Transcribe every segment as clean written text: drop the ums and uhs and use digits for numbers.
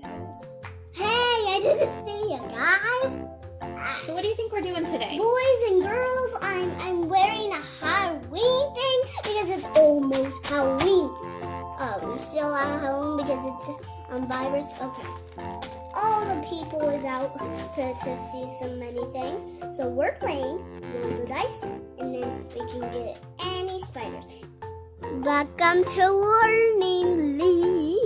nose. Hey, I didn't see you guys. So what do you think we're doing today? Boys and girls, I'm wearing a Halloween thing because it's almost Halloween. We're still at home because it's virus. Okay. All the people is out to see so many things. So we're playing roll the dice and then we can get any spiders. Welcome to Warning League.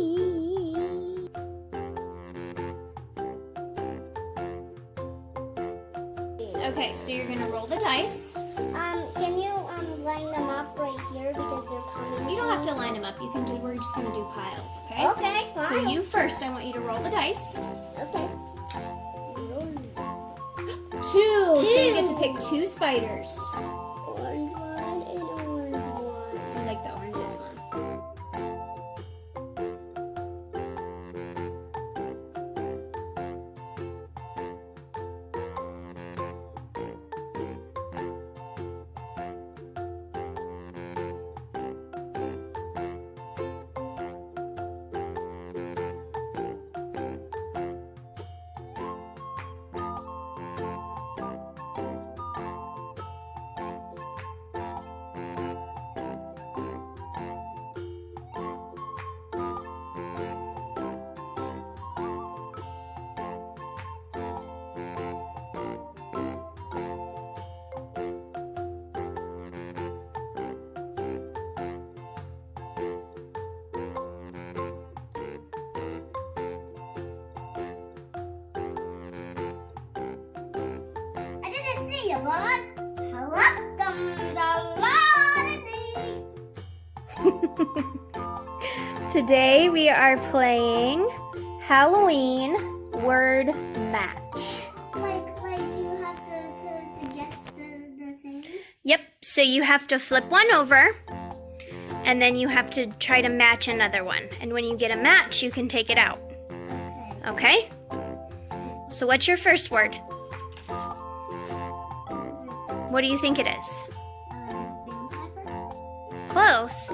Okay, so you're gonna roll the dice. Can you line them up right here because they're coming? You don't have to line them up. We're just gonna do piles, okay? Okay, fine. So you first, I want you to roll the dice. Okay. 2. So you get to pick 2 spiders. Orange one and orange one. I like the oranges one. See you, bud. Welcome to Warning. Today we are playing Halloween word match. Like you have to guess the things? Yep, so you have to flip one over and then you have to try to match another one. And when you get a match, you can take it out. Okay. Okay? So what's your first word? What do you think it is? Close.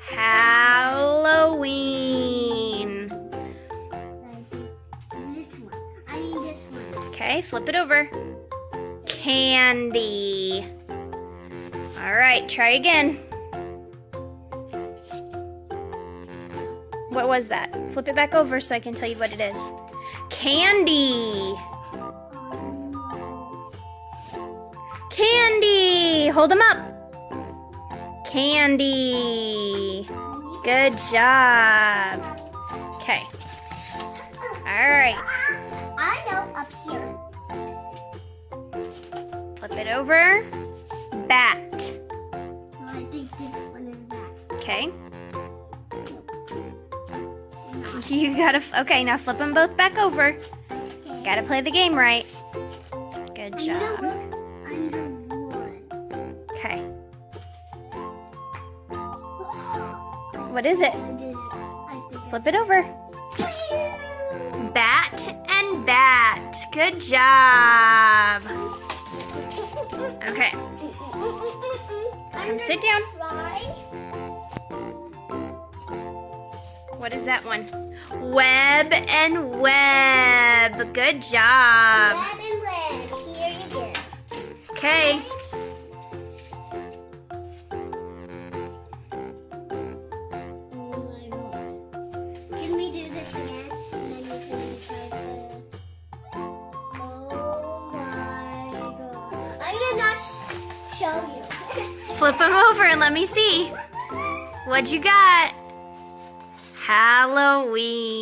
Halloween. This one. I mean this one. Okay, flip it over. Candy. All right, try again. What was that? Flip it back over so I can tell you what it is. Candy. Candy. Hold them up. Candy. Good job. Okay. All right. I know up here. Flip it over. Bat. So I think this one is that. Okay. You gotta, okay, now flip them both back over. Okay. Gotta play the game right. Good I'm gonna job. look under one. Okay. What is it? I did it. I think Flip it over. Bat and bat. Good job. Okay. Sit down. What is that one? Web and web. Good job. Web and web. Here you go. Okay. Oh my god. Can we do this again? And then you can try to. Oh my god. I'm gonna not show you. Flip them over and let me see. What you got? Halloween.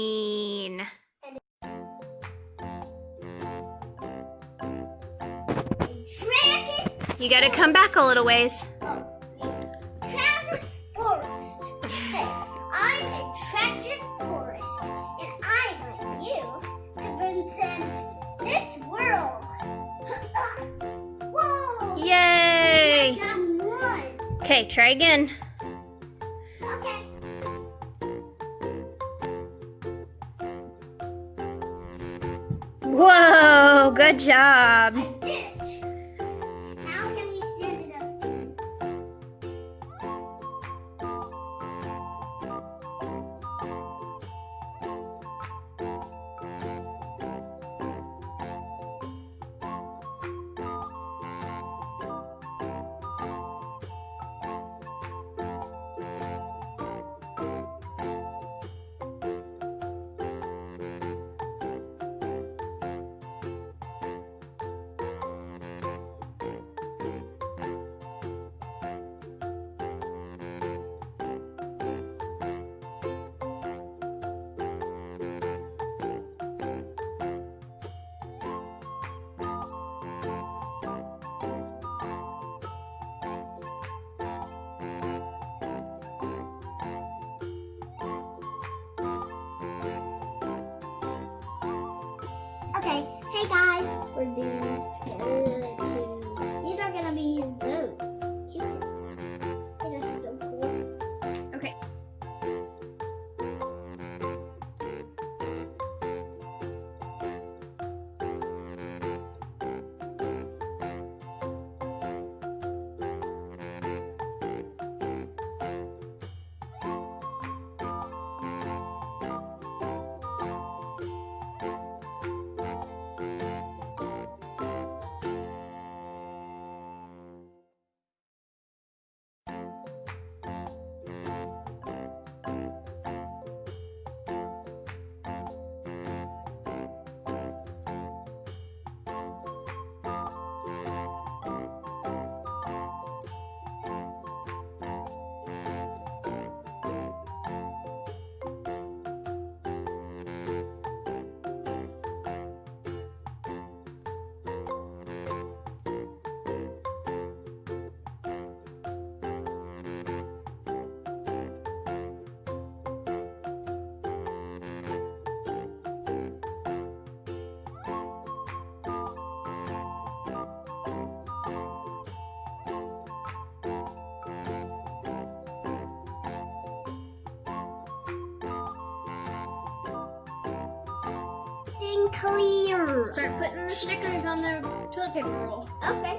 Dragon. You gotta come back a little ways. Tractor Forest. Hey, I'm a Tractor Forest, and I want you to present this world. Whoa! Yay! I got one. Okay, try again. Okay. Whoa, good job. I did it. Now can we stand it up? clear. Start putting the stickers on the toilet paper roll. Okay.